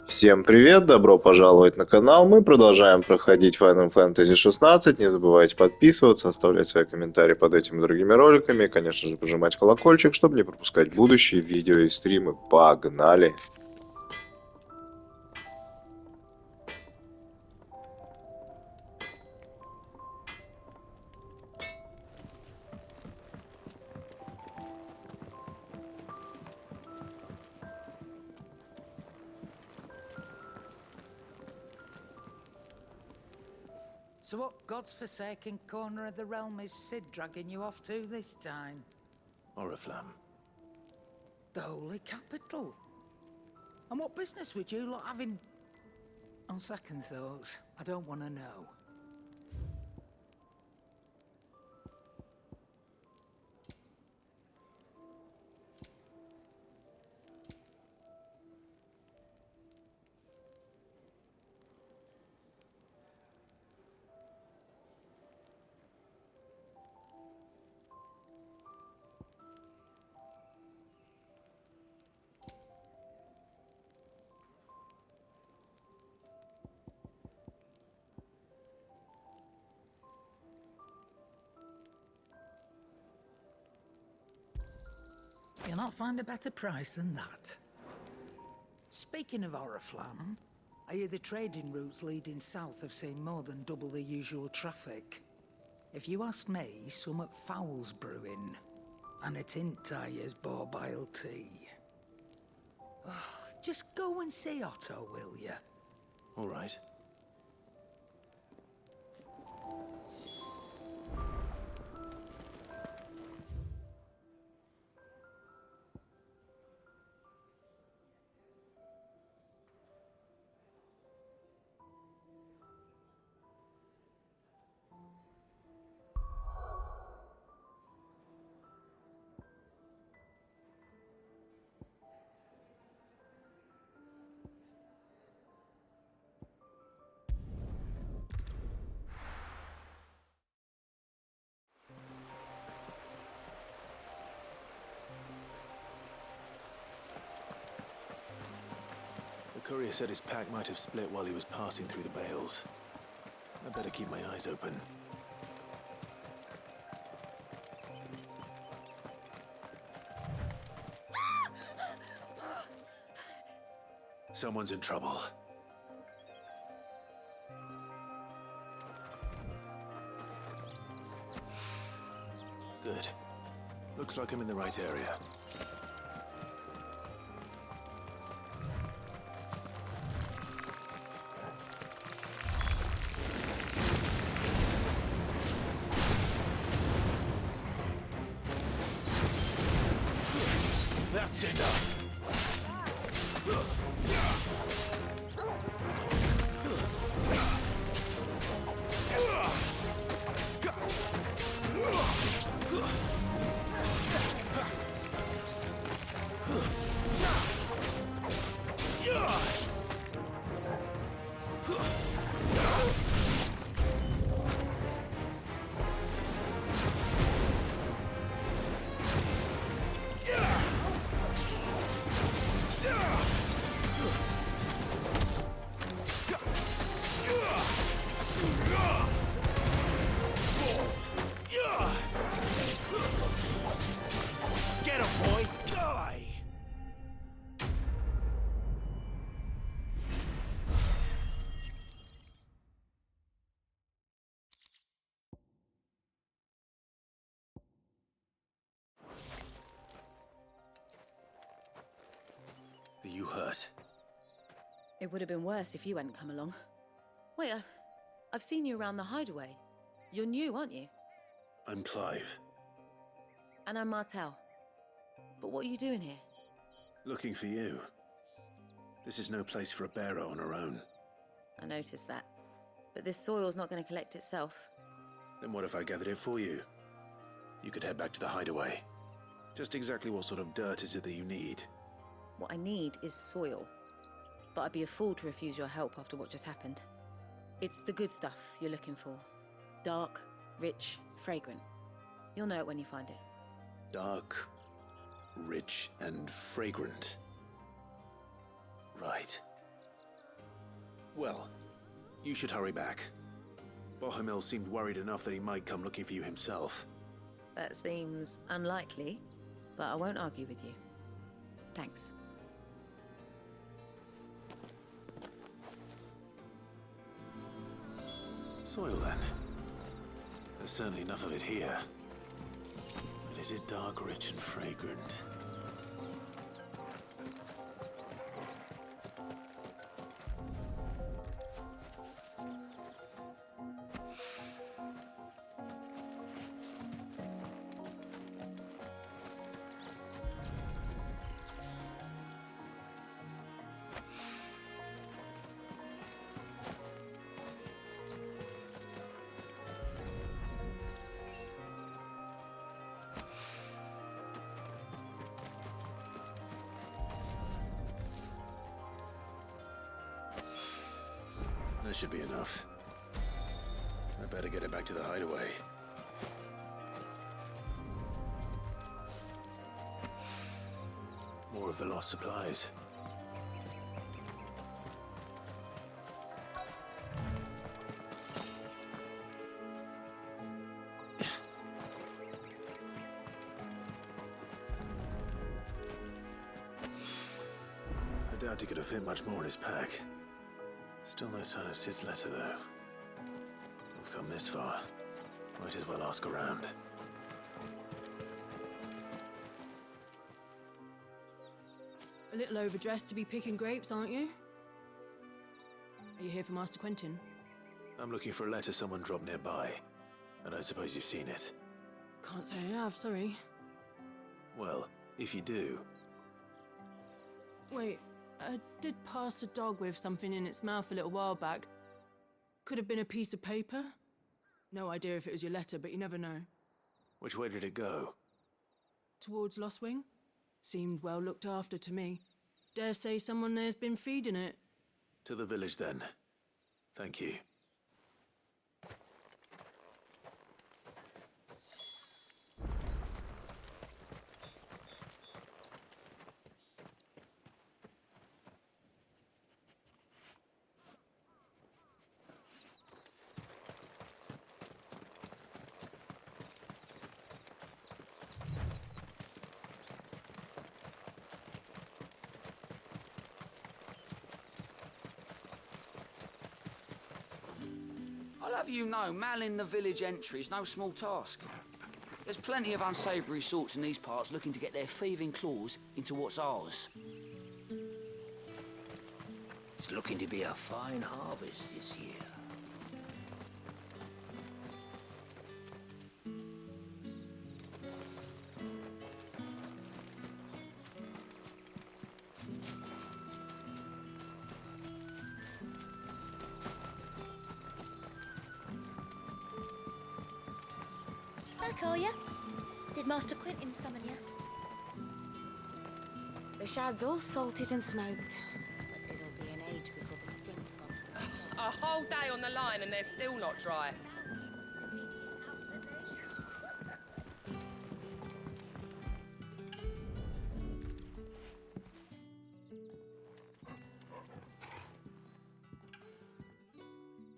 Всем привет, добро пожаловать на канал. Мы продолжаем проходить Final Fantasy 16. Не забывайте подписываться, оставлять свои комментарии под этими и другими роликами. И, конечно же, прожимать колокольчик, чтобы не пропускать будущие видео и стримы. Погнали! So what God's forsaken corner of the realm is Sid dragging you off to this time? Oriflamme. The holy capital. And what business would you lot have in... On second thoughts, I don't want to know. You'll not find a better price than that. Speaking of Oriflamme, I hear the trading routes leading south have seen more than double the usual traffic. If you ask me, summat foul's brewing. And it ain't Tyre's borbile tea. Just go and see Otto, will you? All right. The courier said his pack might have split while he was passing through the bales. I better keep my eyes open. Someone's in trouble. Good. Looks like I'm in the right area. That's enough. Get him, boy! Die! Are you hurt? It would have been worse if you hadn't come along. Wait, I've seen you around the hideaway. You're new, aren't you? I'm Clive. And I'm Martel. But what are you doing here? Looking for you. This is no place for a bearer on her own. I noticed that. But this soil's not going to collect itself. Then what if I gathered it for you? You could head back to the hideaway. Just exactly what sort of dirt is it that you need? What I need is soil. But I'd be a fool to refuse your help after what just happened. It's the good stuff you're looking for. Dark, rich, fragrant. You'll know it when you find it. Dark, rich, and fragrant. Right. Well, you should hurry back. Bohemil seemed worried enough that he might come looking for you himself. That seems unlikely, but I won't argue with you. Thanks. Soil, then. There's certainly enough of it here. But is it dark, rich, and fragrant? That should be enough. I better get it back to the hideaway. More of the lost supplies. I doubt he could have fit much more in his pack. Still no sign of Sid's letter, though. We've come this far. Might as well ask around. A little overdressed to be picking grapes, aren't you? Are you here for Master Quentin? I'm looking for a letter someone dropped nearby. I don't suppose you've seen it. Can't say I have, sorry. Well, if you do, Wait, I did pass a dog with something in its mouth a little while back. Could have been a piece of paper. No idea if it was your letter, but you never know. which way did it go? Towards Lost Wing? Seemed well looked after to me. Dare say someone there's been feeding it. To the village, then. Thank you. I'll have you know, manning the village entry is no small task. There's plenty of unsavoury sorts in these parts looking to get their thieving claws into what's ours. It's looking to be a fine harvest this year. I call ya. Did Master Quentin summon ya? The shad's all salted and smoked, but it'll be an age before the stink's gone from the smoke. A whole day on the line and they're still not dry.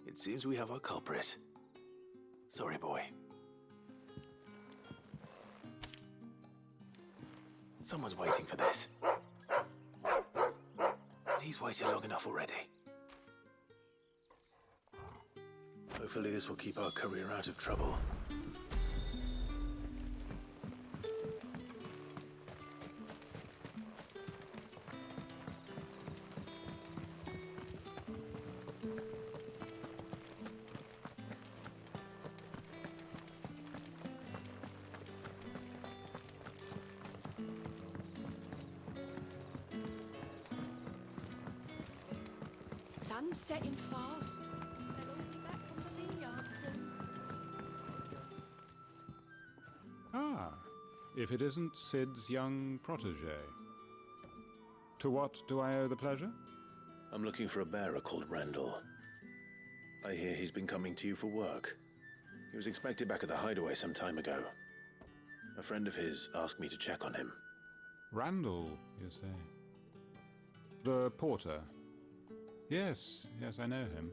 It seems we have our culprit. Sorry, boy. Someone's waiting for this. He's waited long enough already. Hopefully this will keep our career out of trouble. Sun's setting fast. They'll all be back from the vineyard soon. Ah, if it isn't Sid's young protege. To what do I owe the pleasure? I'm looking for a bearer called Randall. I hear he's been coming to you for work. He was expected back at the hideaway some time ago. A friend of his asked me to check on him. Randall, you say? The porter? Yes, I know him.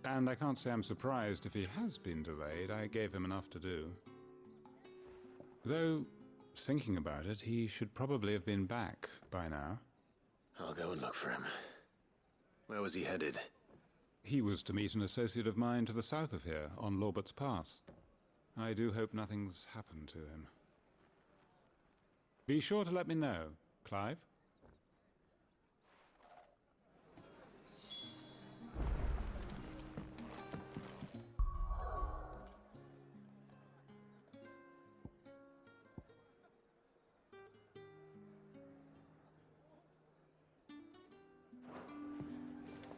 And I can't say I'm surprised if he has been delayed. I gave him enough to do. Though, thinking about it, he should probably have been back by now. I'll go and look for him. Where was he headed? He was to meet an associate of mine to the south of here, on Lorbert's Pass. I do hope nothing's happened to him. Be sure to let me know, Clive.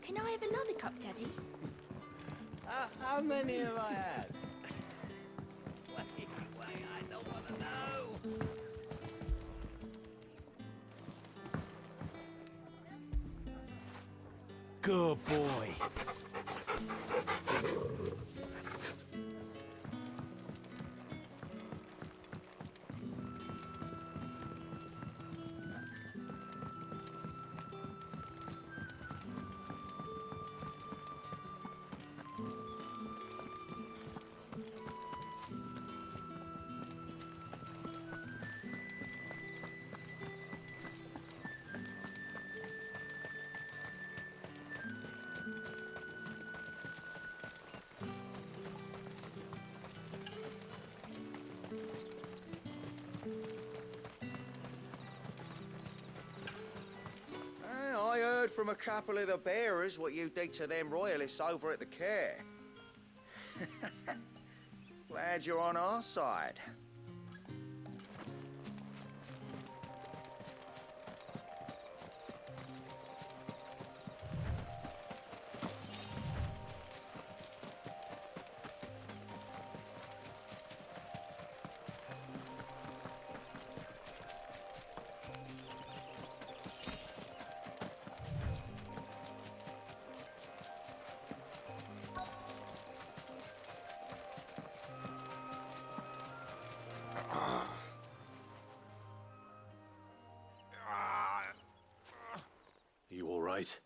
Can I have another cup, Daddy? How many have I had? Wait, I don't want to know. Good boy. I heard from a couple of the bearers what you did to them royalists over at the care. Glad you're on our side. You all right?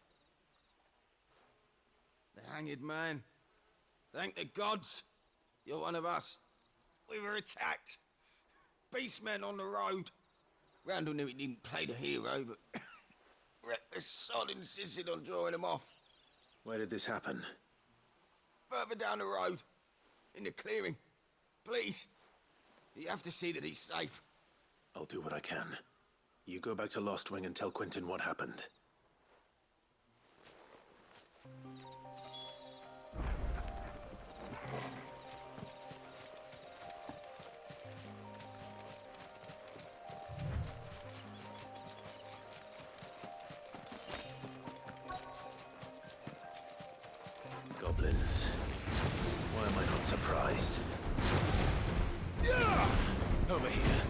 The hanged man. Thank the gods. You're one of us. We were attacked. Beastmen on the road. Randall knew he didn't play the hero, but reckless sod insisted on drawing him off. Where did this happen? Further down the road. In the clearing. Please. You have to see that he's safe. I'll do what I can. You go back to Lost Wing and tell Quentin what happened. Goblins. Why am I not surprised? Over here.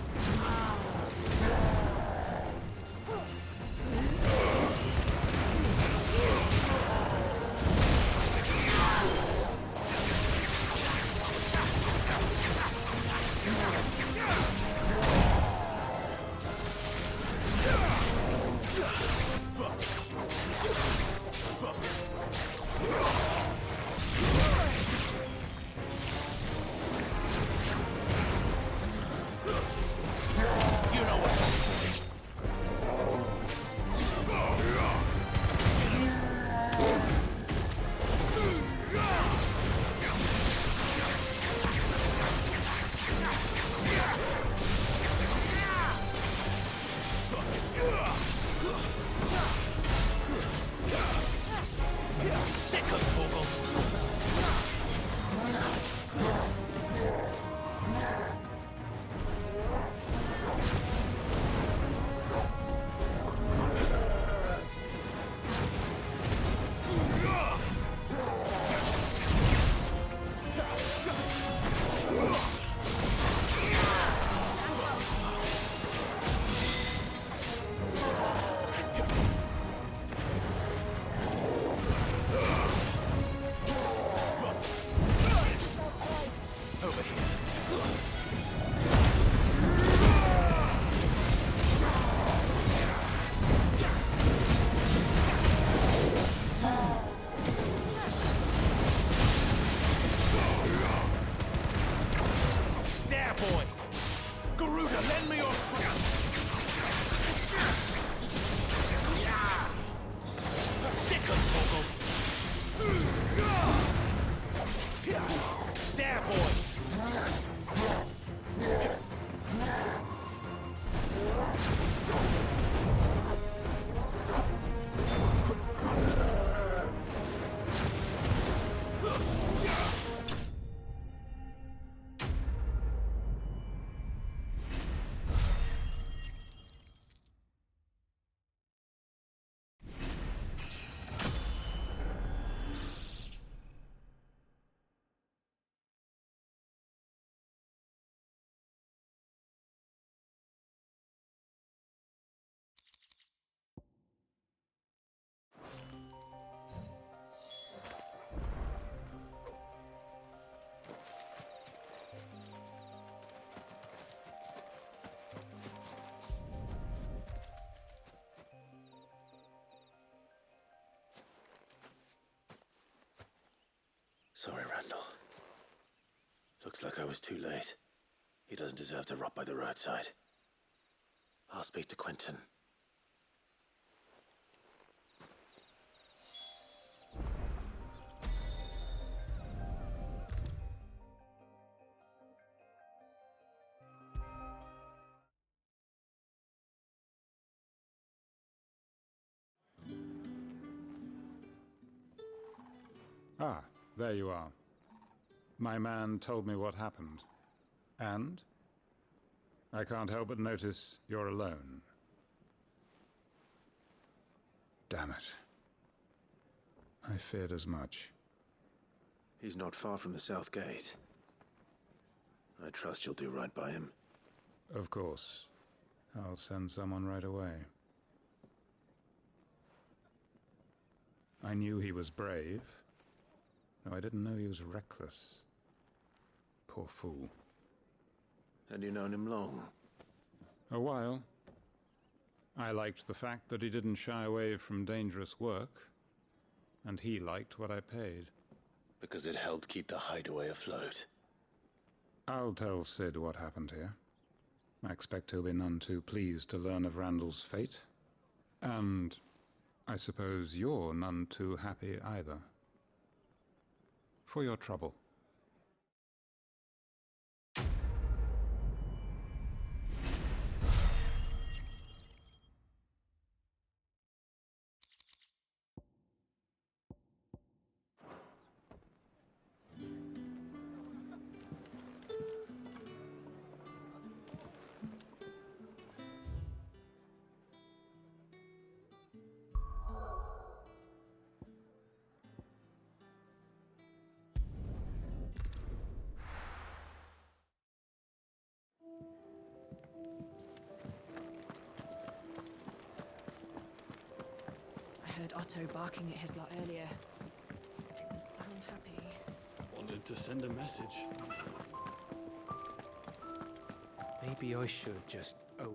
Sorry, Randall. Looks like I was too late. He doesn't deserve to rot by the roadside. I'll speak to Quentin. Ah, there you are. My man told me what happened. And? I can't help but notice you're alone. Damn it. I feared as much. He's not far from the South Gate. I trust you'll do right by him. Of course. I'll send someone right away. I knew he was brave, though I didn't know he was reckless. Poor fool. Had you known him long? A while. I liked the fact that he didn't shy away from dangerous work, and he liked what I paid. Because it helped keep the hideaway afloat. I'll tell Sid what happened here. I expect he'll be none too pleased to learn of Randall's fate. And I suppose you're none too happy either. For your trouble. I heard Otto barking at his lot earlier. Didn't sound happy. Wanted to send a message. Maybe I should just... Oh,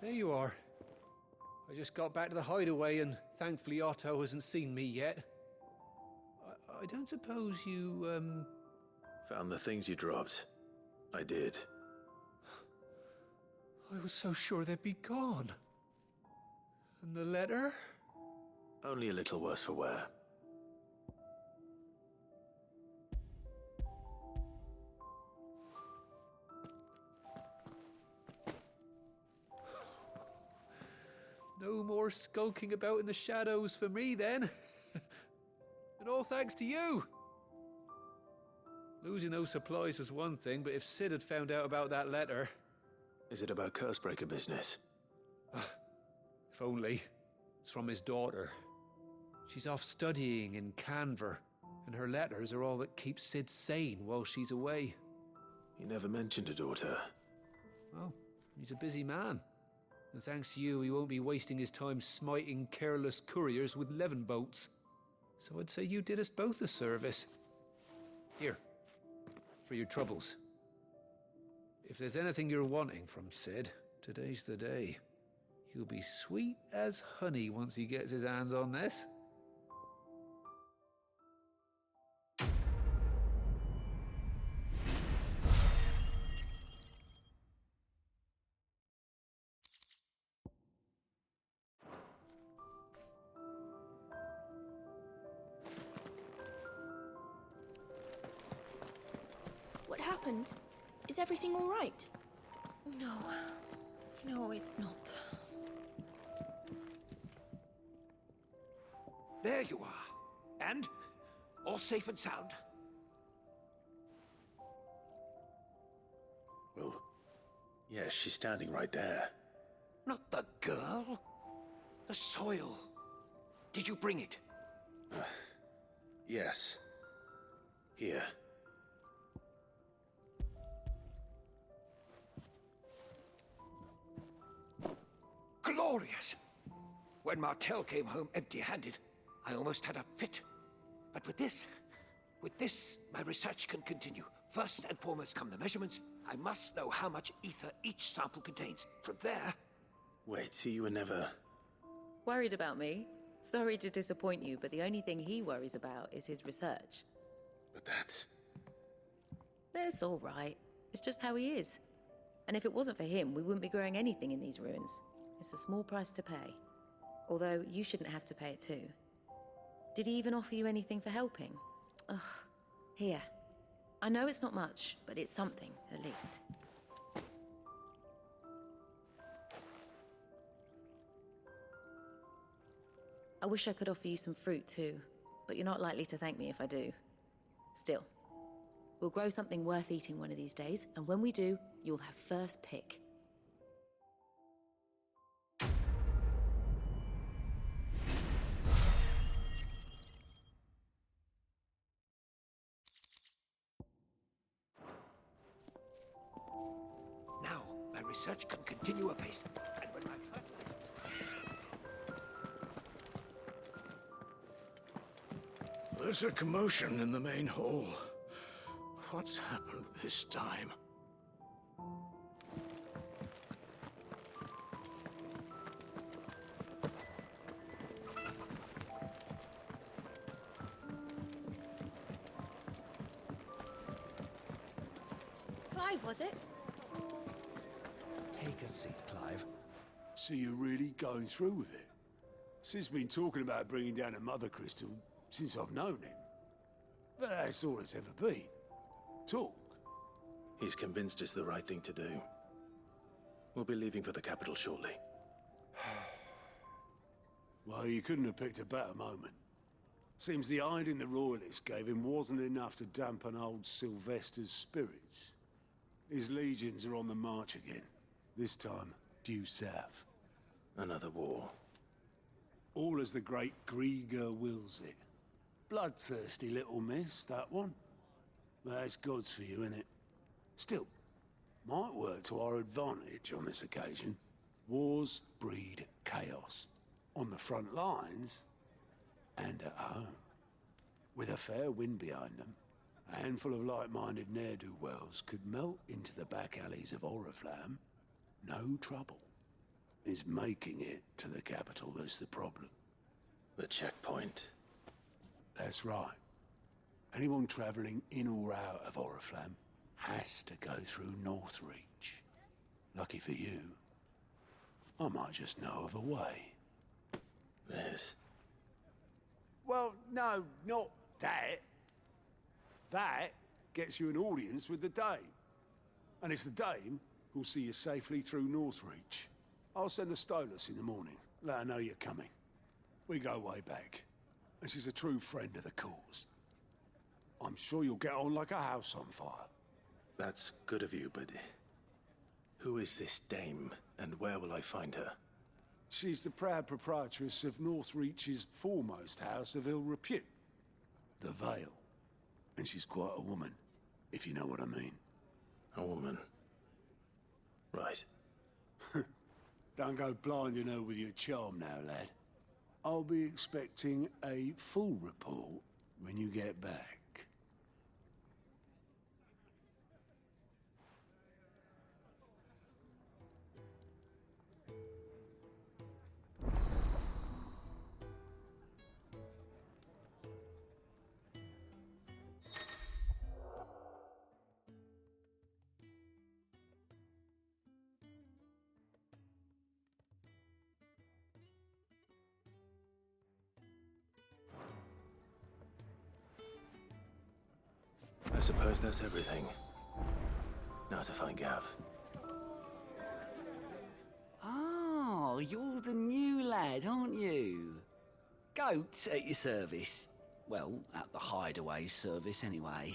there you are. I just got back to the hideaway and thankfully Otto hasn't seen me yet. I don't suppose you, Found the things you dropped. I did. I was so sure they'd be gone. And the letter? Only a little worse for wear. No more skulking about in the shadows for me, then. And all thanks to you. Losing those supplies was one thing, but if Sid had found out about that letter... Is it about Cursebreaker business? If only. It's from his daughter. She's off studying in Canver, and her letters are all that keeps Sid sane while she's away. You never mentioned a daughter. Well, he's a busy man. And thanks to you, he won't be wasting his time smiting careless couriers with levin boats. So I'd say you did us both a service. Here, for your troubles. If there's anything you're wanting from Sid, today's the day. He'll be sweet as honey once he gets his hands on this. What happened? Is everything all right? No, it's not. There you are. And? All safe and sound? Well, yes, she's standing right there. Not the girl. The soil. Did you bring it? Yes. Here. Glorious! When Martel came home empty-handed, I almost had a fit. But with this, my research can continue. First and foremost come the measurements. I must know how much ether each sample contains. From there... Wait, so you were never... Worried about me? Sorry to disappoint you, but the only thing he worries about is his research. But that's... It's all right. It's just how he is. And if it wasn't for him, we wouldn't be growing anything in these ruins. It's a small price to pay. Although you shouldn't have to pay it too. Did he even offer you anything for helping? Ugh. Here. I know it's not much, but it's something, at least. I wish I could offer you some fruit too, but you're not likely to thank me if I do. Still, we'll grow something worth eating one of these days, and when we do, you'll have first pick. Now, my research can continue apace. And when my There's a commotion in the main hall. What's happened this time? Clive, was it? Take a seat, Clive. So you're really going through with it? Sid's been talking about bringing down a mother crystal since I've known him. But that's all it's ever been. Talk. He's convinced it's the right thing to do. We'll be leaving for the capital shortly. Well, you couldn't have picked a better moment. Seems the hiding the royalists gave him wasn't enough to dampen old Sylvester's spirits. His legions are on the march again. This time, due south. Another war. All as the great Grieger wills it. Bloodthirsty little miss, that one. But that's God's for you, innit? Still, might work to our advantage on this occasion. Wars breed chaos. On the front lines, and at home. With a fair wind behind them, a handful of like-minded ne'er-do-wells could melt into the back alleys of Oriflamme. No trouble. It's making it to the capital that's the problem. The checkpoint. That's right. Anyone travelling in or out of Oriflamme has to go through Northreach. Lucky for you, I might just know of a way. This? Well, no, not that. That gets you an audience with the Dame. And it's the Dame who'll see you safely through Northreach. I'll send a Stolas in the morning. Let her know you're coming. We go way back. And she's a true friend of the cause. I'm sure you'll get on like a house on fire. That's good of you, but... who is this dame, and where will I find her? She's the proud proprietress of Northreach's foremost house of ill repute. The Vale. And she's quite a woman, if you know what I mean. A woman? Right. Don't go blinding her with your charm now, lad. I'll be expecting a full report when you get back. I suppose that's everything. Now to find Gav. Oh, you're the new lad, aren't you? Goat at your service. Well, at the hideaway service anyway.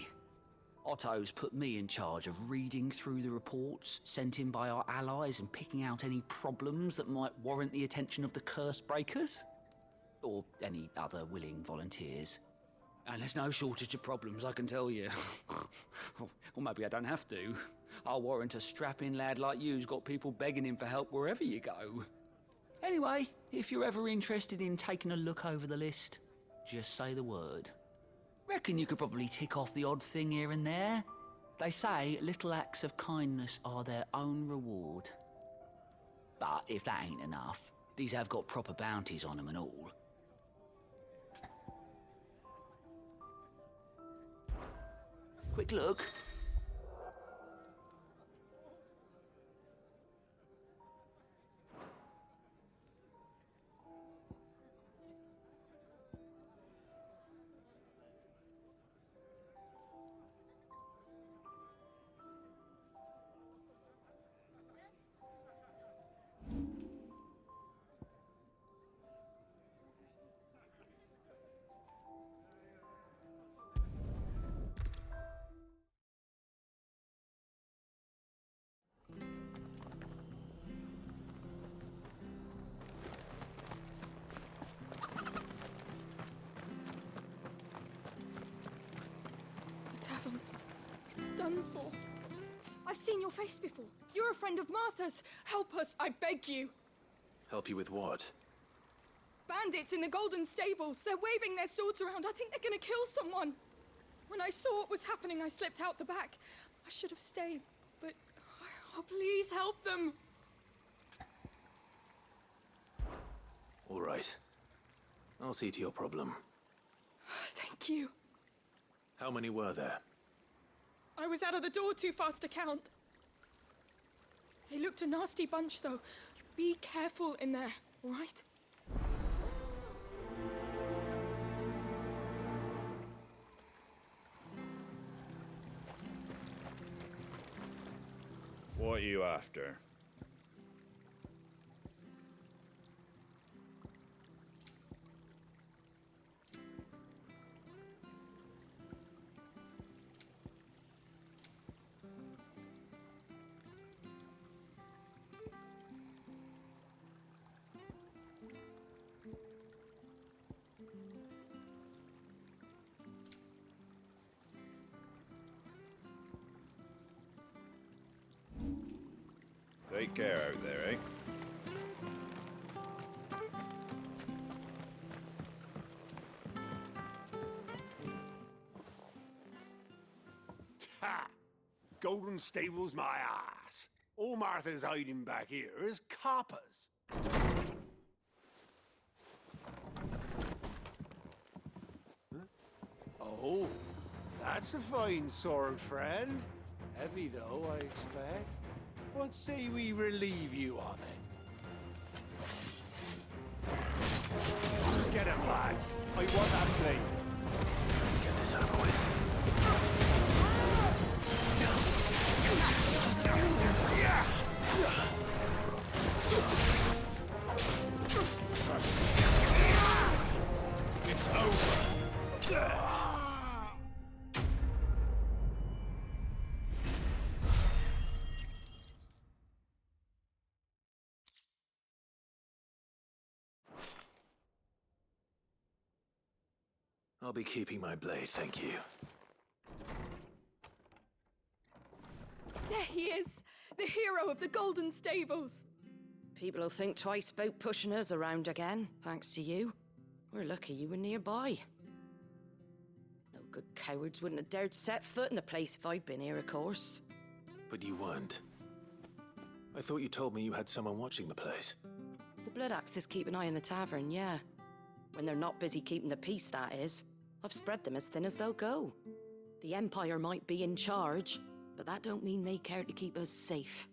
Otto's put me in charge of reading through the reports sent in by our allies and picking out any problems that might warrant the attention of the curse breakers. Or any other willing volunteers. And there's no shortage of problems, I can tell you. Or maybe I don't have to. I'll warrant a strapping lad like you's got people begging him for help wherever you go. Anyway, if you're ever interested in taking a look over the list, just say the word. Reckon you could probably tick off the odd thing here and there. They say little acts of kindness are their own reward. But if that ain't enough, these have got proper bounties on them and all. quick look. The tavern. It's done for. I've seen your face before. You're a friend of Martha's. Help us, I beg you. Help you with what? Bandits in the Golden Stables. They're waving their swords around. I think they're gonna kill someone. When I saw what was happening, I slipped out the back. I should have stayed, but... Oh, please help them. All right. I'll see to your problem. Thank you. How many were there? I was out of the door too fast to count. They looked a nasty bunch, though. Be careful in there, all right? What are you after? Take care out there, eh? Ha! Golden Stables my ass. All Martha's hiding back here is coppers. Huh? Oh, that's a fine sword, friend. Heavy though, I expect. What say we relieve you of it? Get him, lads. I want that blade. Let's get this over with. It's over. I'll be keeping my blade, thank you. There he is, the hero of the Golden Stables. People will think twice about pushing us around again, thanks to you. We're lucky you were nearby. No good cowards wouldn't have dared set foot in the place if I'd been here, of course. But you weren't. I thought you told me you had someone watching the place. The Blood Axes keep an eye on the tavern, yeah. When they're not busy keeping the peace, that is. I've spread them as thin as they'll go. The Empire might be in charge, but that don't mean they care to keep us safe.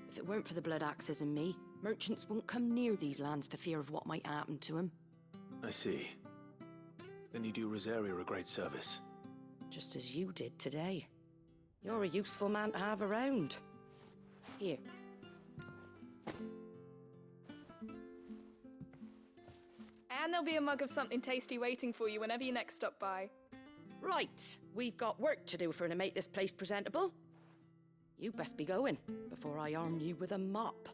If it weren't for the Blood Axes and me, merchants won't come near these lands for fear of what might happen to them. I see. Then you do Rosaria a great service. Just as you did today. You're a useful man to have around. Here. And there'll be a mug of something tasty waiting for you whenever you next stop by. Right, we've got work to do for to make this place presentable. You best be going, before I arm you with a mop.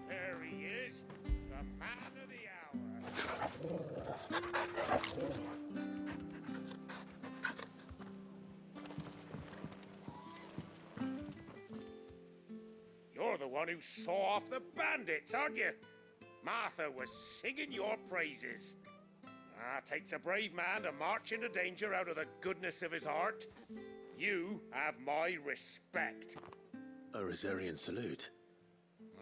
There he is, the man of the hour. You're the one who saw off the bandits, aren't you? Martha was singing your praises. Takes a brave man to march into danger out of the goodness of his heart. You have my respect. A Rosarian salute.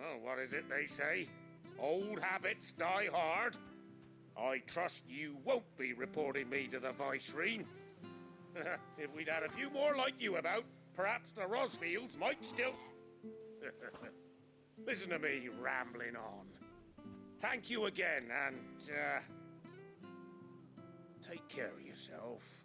Oh, what is it they say? Old habits die hard. I trust you won't be reporting me to the Viceroy. If we'd had a few more like you about, perhaps the Rosfields might still... Listen to me rambling on. Thank you again, and, take care of yourself.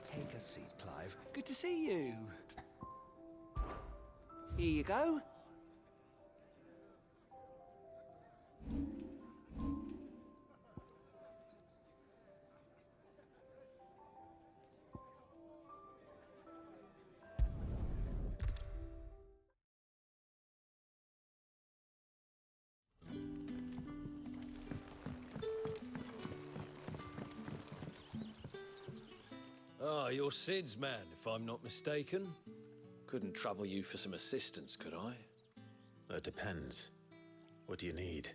Take a seat, Clive. Good to see you. Here you go. Ah, you're Sid's man, if I'm not mistaken. Couldn't trouble you for some assistance, could I? That depends. What do you need?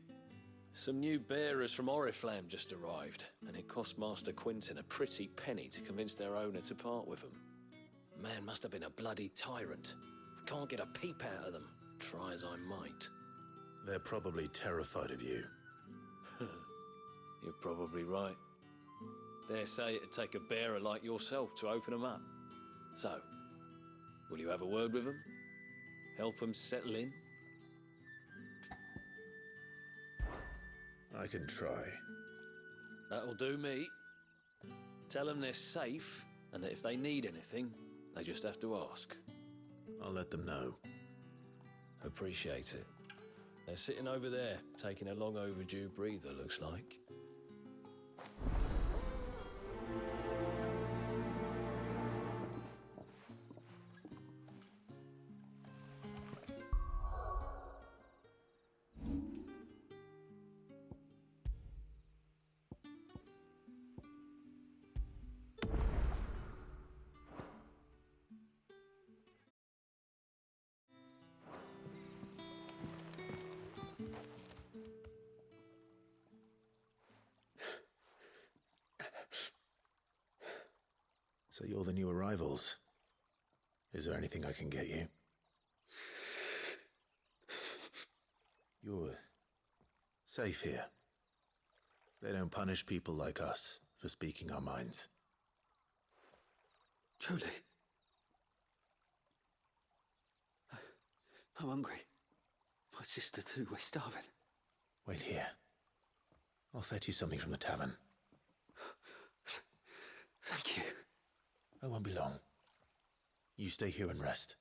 Some new bearers from Oriflamme just arrived, and it cost Master Quinton a pretty penny to convince their owner to part with them. Man must have been a bloody tyrant. Can't get a peep out of them, try as I might. They're probably terrified of you. You're probably right. Dare say it'd take a bearer like yourself to open them up. So, will you have a word with them? Help them settle in? I can try. That'll do me. Tell them they're safe, and that if they need anything, they just have to ask. I'll let them know. Appreciate it. They're sitting over there, taking a long overdue breather, looks like. So you're the new arrivals. Is there anything I can get you? You're safe here. They don't punish people like us for speaking our minds. Truly. I'm hungry. My sister too, we're starving. Wait here. I'll fetch you something from the tavern. Thank you. I won't be long. You stay here and rest.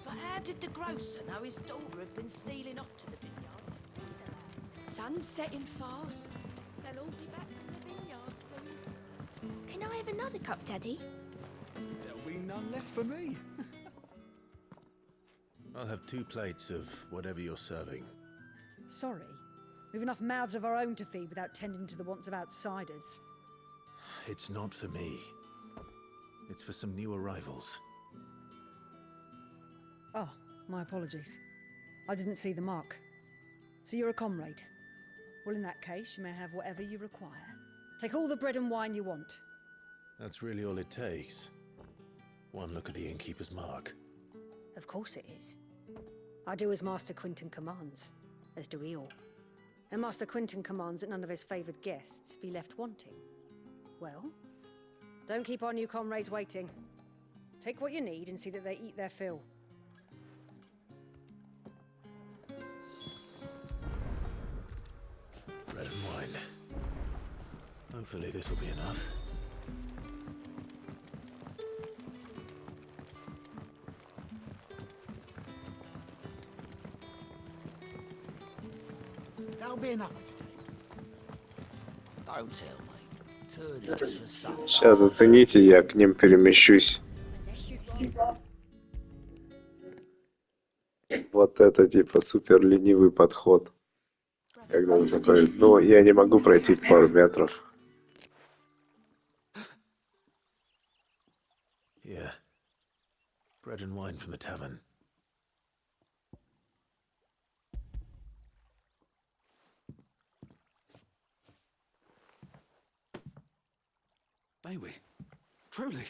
But how did the grocer know his daughter had been stealing off to the vineyard to see the lad? Sun's setting fast. They'll all be back from the vineyard soon. Can I have another cup, Daddy? There'll be none left for me. I'll have 2 plates of whatever you're serving. Sorry. We've enough mouths of our own to feed without tending to the wants of outsiders. It's not for me. It's for some new arrivals. Oh, my apologies. I didn't see the mark. So you're a comrade. Well, in that case, you may have whatever you require. Take all the bread and wine you want. That's really all it takes. One look at the innkeeper's mark. Of course it is. I do as Master Quinton commands, as do we all. And Master Quinton commands that none of his favoured guests be left wanting. Well, don't keep our new comrades waiting. Take what you need and see that they eat their fill. Bread and wine. Hopefully this will be enough. That'll be enough. Don't tell me. Turnips for supper. Сейчас зацените, я к ним перемещусь. Вот это типа супер ленивый подход. Когда ты такой, ну, я не могу пройти пару метров. Here. Bread and wine from the tavern. May we? Truly?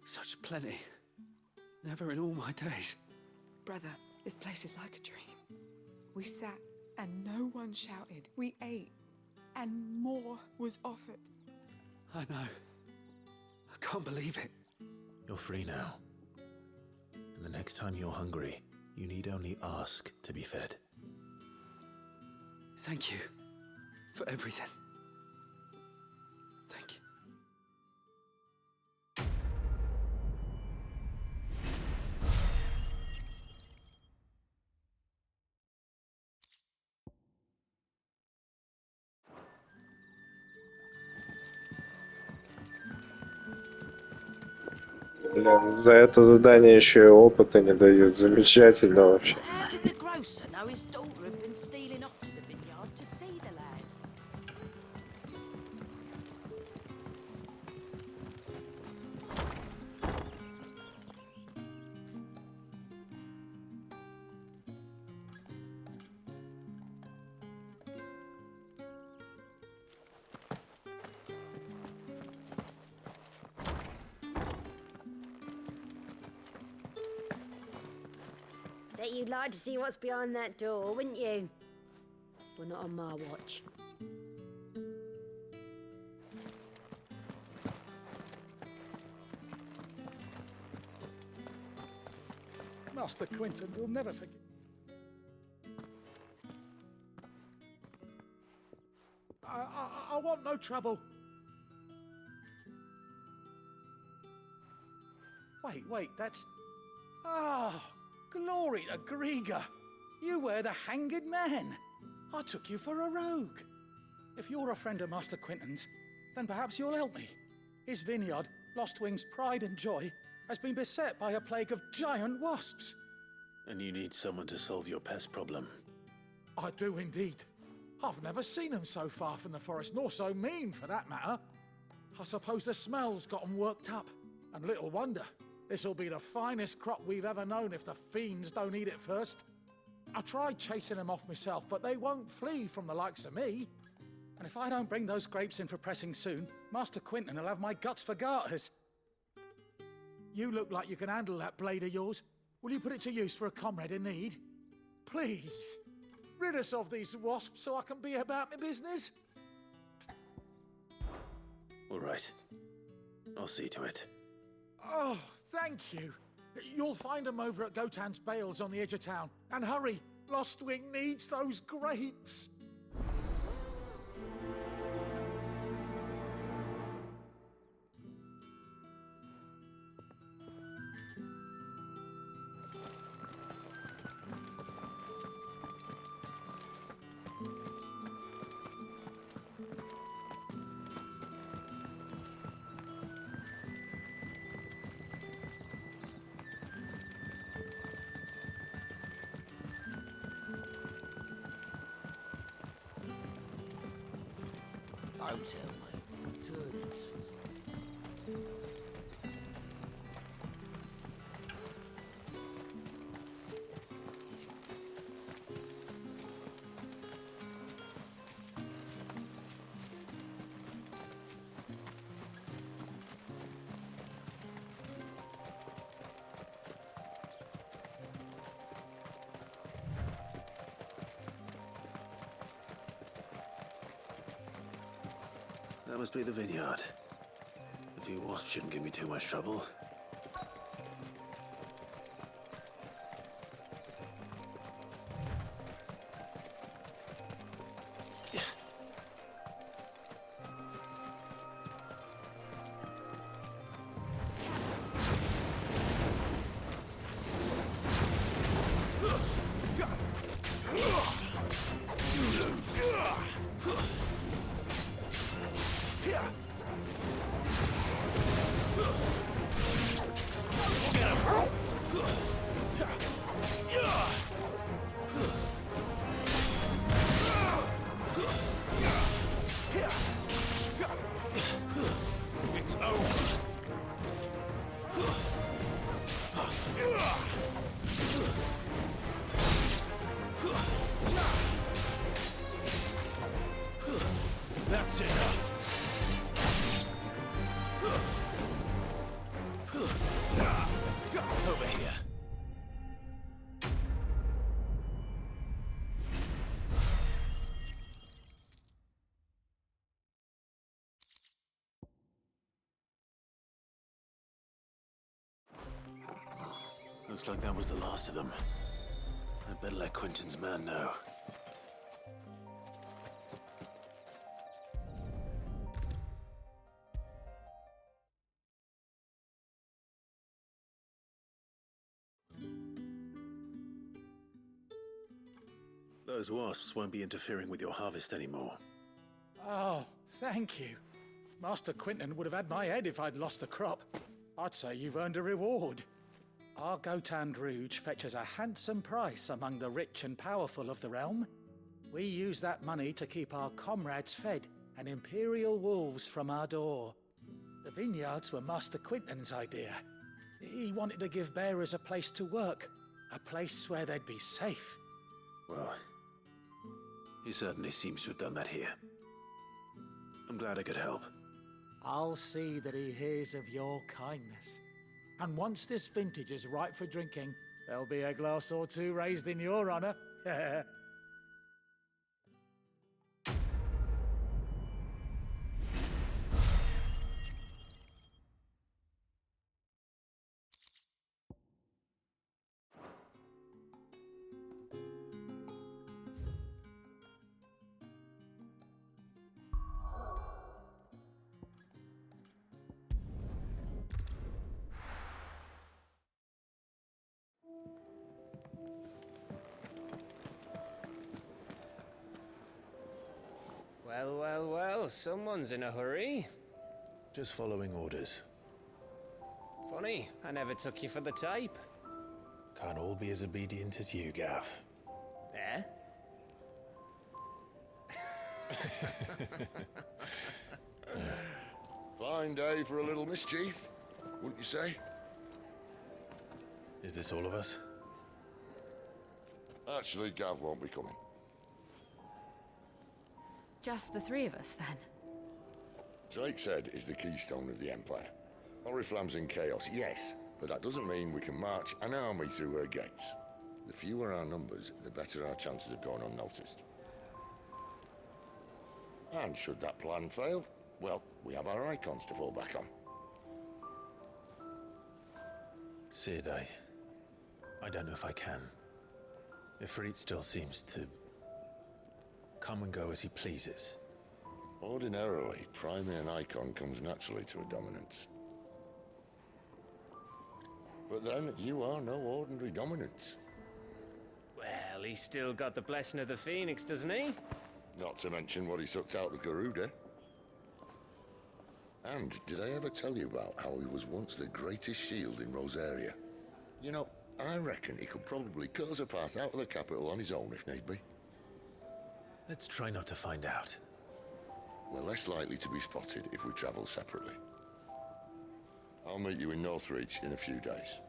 Such plenty. Never in all my days. Brother, this place is like a dream. We sat and no one shouted. We ate and more was offered. I know. I can't believe it. You're free now. And the next time you're hungry, you need only ask to be fed. Thank you for everything. Thank you. Блин, за это задание еще и опыта не дают. Замечательно вообще. How did the grocer know his daughter had been stealing off to the vineyard to see the lad? Bet you'd like to see what's behind that door, wouldn't you? We're not on my watch. Master Quinton will never forget. I want no trouble. Wait, that's... Ah, glory to Grieger. You were the hanged man. I took you for a rogue. If you're a friend of Master Quinton's, then perhaps you'll help me. His vineyard, Lostwing's pride and joy, has been beset by a plague of giant wasps. And you need someone to solve your pest problem. I do indeed. I've never seen them so far from the forest, nor so mean for that matter. I suppose the smell's got them worked up. And little wonder. This'll be the finest crop we've ever known if the fiends don't eat it first. I tried chasing them off myself, but they won't flee from the likes of me. And if I don't bring those grapes in for pressing soon, Master Quinton will have my guts for garters. You look like you can handle that blade of yours. Will you put it to use for a comrade in need? Please, rid us of these wasps so I can be about my business. All right. I'll see to it. Oh, thank you. You'll find them over at Gotan's Bales on the edge of town. And hurry, Lostwing needs those grapes. Don't tell me. Turnips. That must be the vineyard. A few wasps shouldn't give me too much trouble. It's over. That's enough. Over here. Looks like that was the last of them. I'd better let Quinton's man know. Those wasps won't be interfering with your harvest anymore. Oh, thank you. Master Quinton would have had my head if I'd lost the crop. I'd say you've earned a reward. Our Gotan Rouge fetches a handsome price among the rich and powerful of the realm. We use that money to keep our comrades fed and imperial wolves from our door. The vineyards were Master Quinton's idea. He wanted to give bearers a place to work, a place where they'd be safe. Well, he certainly seems to have done that here. I'm glad I could help. I'll see that he hears of your kindness. And once this vintage is ripe for drinking, there'll be a glass or two raised in your honor. Well, well, well, someone's in a hurry. Just following orders. Funny, I never took you for the type. Can't all be as obedient as you, Gav. Eh? Fine day for a little mischief, wouldn't you say? Is this all of us? Actually, Gav won't be coming. Just the three of us, then? Drake's Head is the keystone of the Empire. Oriflamme's in chaos, yes, but that doesn't mean we can march an army through her gates. The fewer our numbers, the better our chances of going unnoticed. And should that plan fail, well, we have our icons to fall back on. Sid, I don't know if I can. Ifrit still seems to come and go as he pleases. Ordinarily, priming an icon comes naturally to a dominance. But then, you are no ordinary dominance. Well, he's still got the blessing of the Phoenix, doesn't he? Not to mention what he sucked out of Garuda. And did I ever tell you about how he was once the greatest shield in Rosaria? You know, I reckon he could probably cut us a path out of the capital on his own if need be. Let's try not to find out. We're less likely to be spotted if we travel separately. I'll meet you in Northreach in a few days.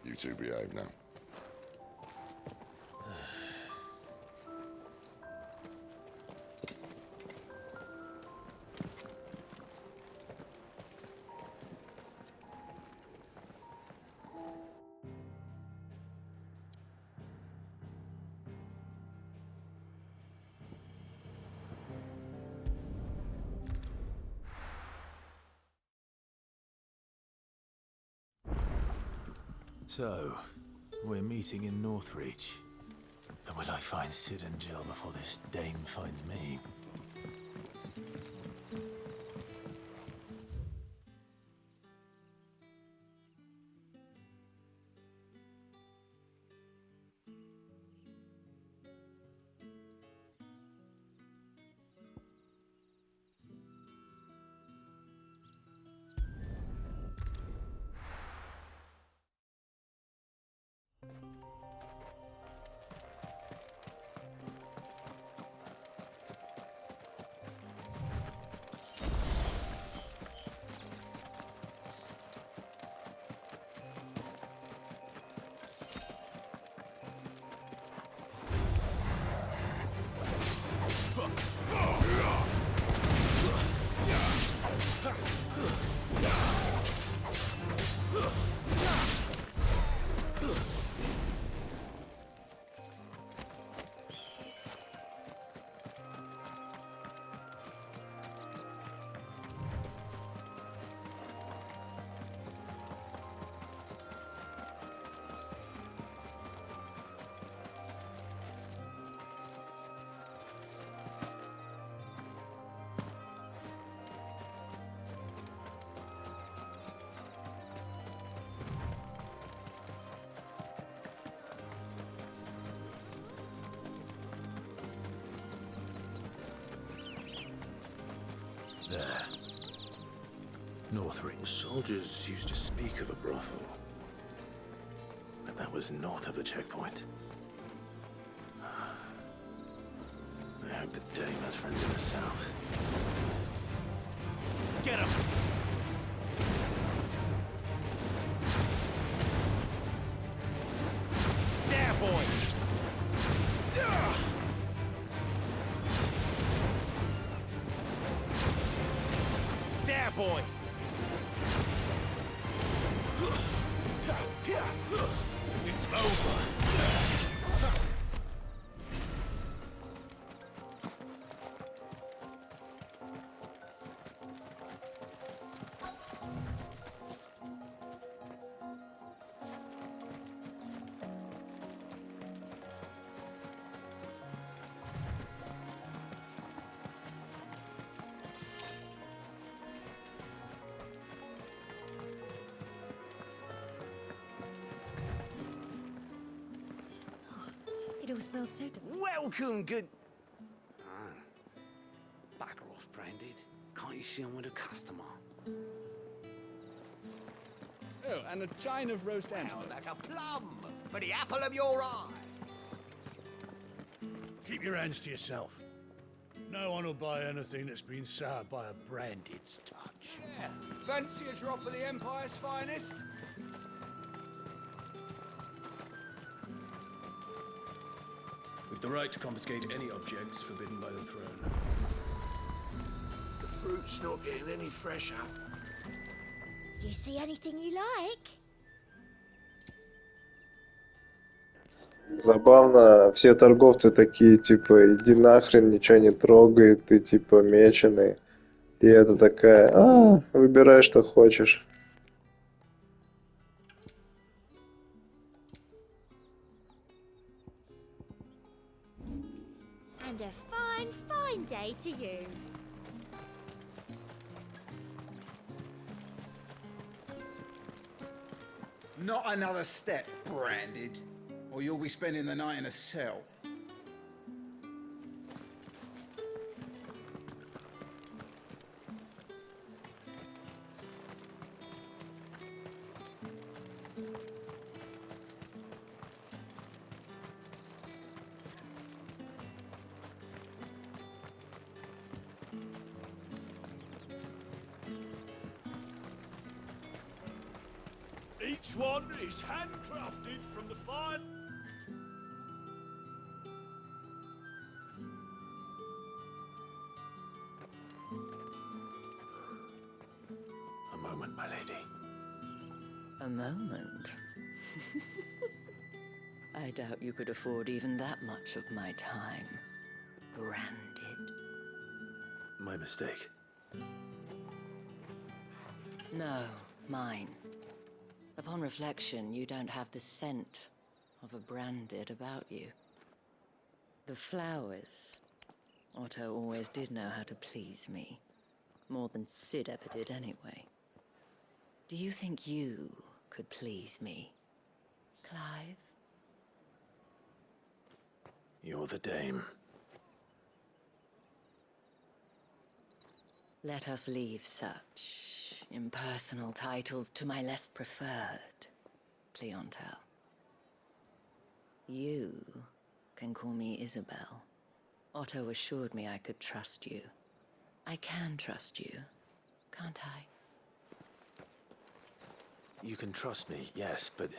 You two behave now. So, we're meeting in Northreach. But will I find Sid and Jill before this dame finds me? There. Northreach. Soldiers used to speak of a brothel. But that was north of the checkpoint. I hope the dame has friends in the south. Get him! There, boy! There, boy! It's over. It all smells so delicious. Welcome, good... Oh. Bugger off, Branded. Can't you see I'm with a customer? Oh, and a chine of roast antelope. Like a plum for the apple of your eye. Keep your hands to yourself. No one will buy anything that's been soured by a Branded's touch. Yeah. Fancy a drop of the Empire's finest? We've the right to confiscate any objects forbidden by the throne. The fruit's not getting any fresher. Do you see anything you like? Забавно, все торговцы такие, типа, иди нахрен, ничего не трогай, ты, типа, меченый. И это такая, выбирай, что хочешь. And a fine, fine day to you. Not another step, Branded, or you'll be spending the night in a cell. Each one is handcrafted from the fine... A moment, my lady. A moment? I doubt you could afford even that much of my time. Branded. My mistake. No, mine. Upon reflection, you don't have the scent of a Branded about you. The flowers. Otto always did know how to please me. More than Sid ever did anyway. Do you think you could please me, Clive? You're the dame. Let us leave such impersonal titles to my less preferred clientele. You can call me Isabel. Otto assured me I could trust you. I can trust you, can't I? You can trust me, yes, but...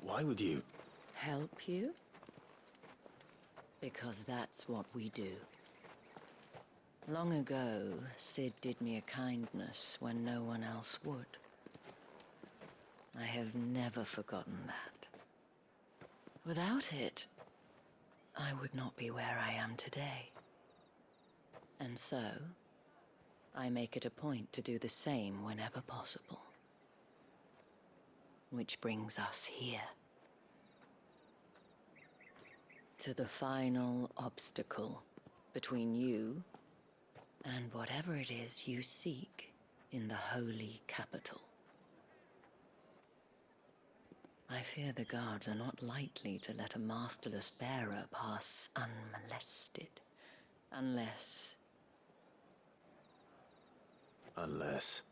why would you... Help you? Because that's what we do. Long ago, Sid did me a kindness when no one else would. I have never forgotten that. Without it, I would not be where I am today. And so, I make it a point to do the same whenever possible. Which brings us here. To the final obstacle between you and whatever it is you seek in the holy capital. I fear the guards are not likely to let a masterless bearer pass unmolested, unless... Unless...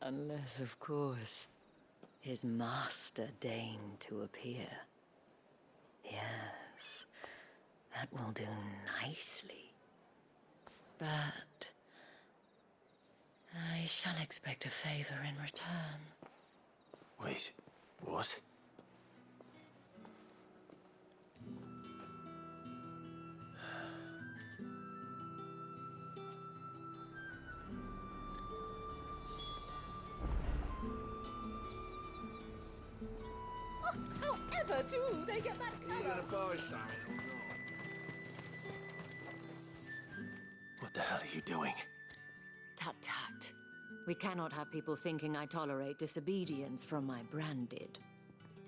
Unless, of course, his master deigned to appear. Yes, that will do nicely. But I shall expect a favor in return. Wait, what? However do they get that You gonna buy something or not? What the hell are you doing? Tut-tut. We cannot have people thinking I tolerate disobedience from my Branded.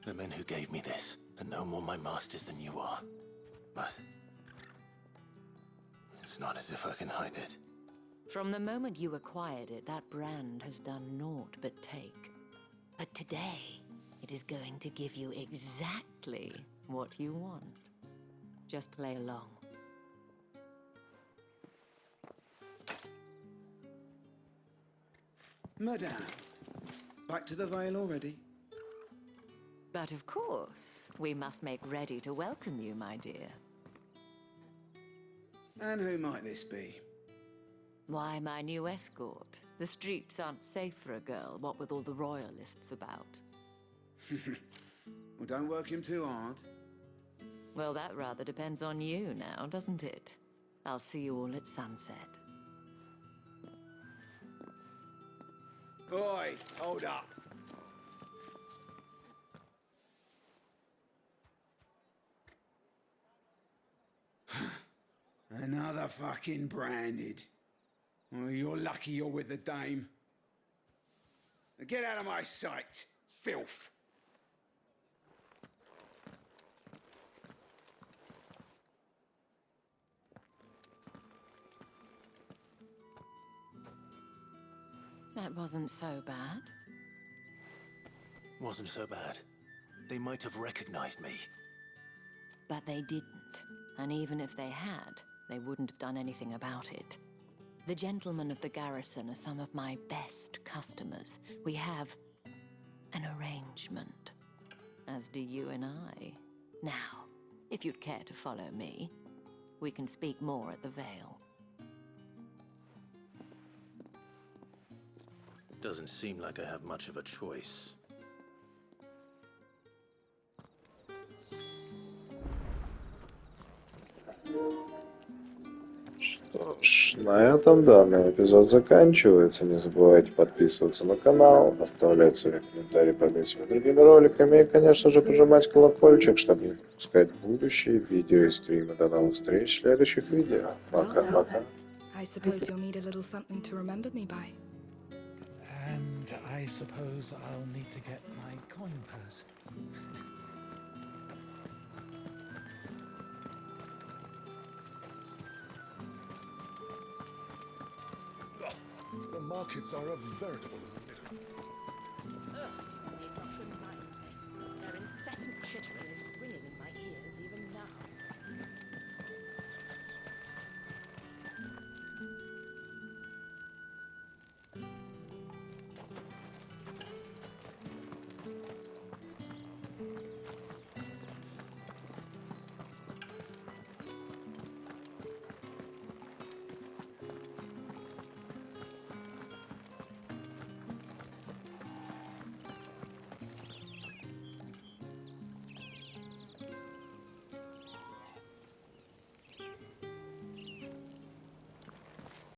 The men who gave me this are no more my masters than you are. But... it's not as if I can hide it. From the moment you acquired it, that brand has done naught but take. But today, It is going to give you exactly what you want. Just play along. Madame, back to the Vale already? But of course, we must make ready to welcome you, my dear. And who might this be? Why, my new escort. The streets aren't safe for a girl, what with all the royalists about. Well, don't work him too hard. Well, that rather depends on you now, doesn't it? I'll see you all at sunset. Oi, hold up. Another fucking branded. Well, you're lucky you're with the dame. Now get out of my sight, filth. That wasn't so bad. Wasn't so bad. They might have recognized me. But they didn't. And even if they had, they wouldn't have done anything about it. The gentlemen of the garrison are some of my best customers. We have an arrangement, as do you and I. Now, if you'd care to follow me, we can speak more at the Vale. Doesn't seem like I have much of a choice. Что ж, на этом данный эпизод заканчивается. Не забывайте подписываться на канал, оставлять свои комментарии под этими другими роликами и, конечно же, прожимать колокольчик, чтобы не пропускать будущие видео и стримы. До новых встреч в следующих видео. Пока-пока. I suppose you'll need a little something to remember me by. And I suppose I'll need to get my coin purse. The markets are a veritable Ugh, you need not remind me. Their incessant chittering is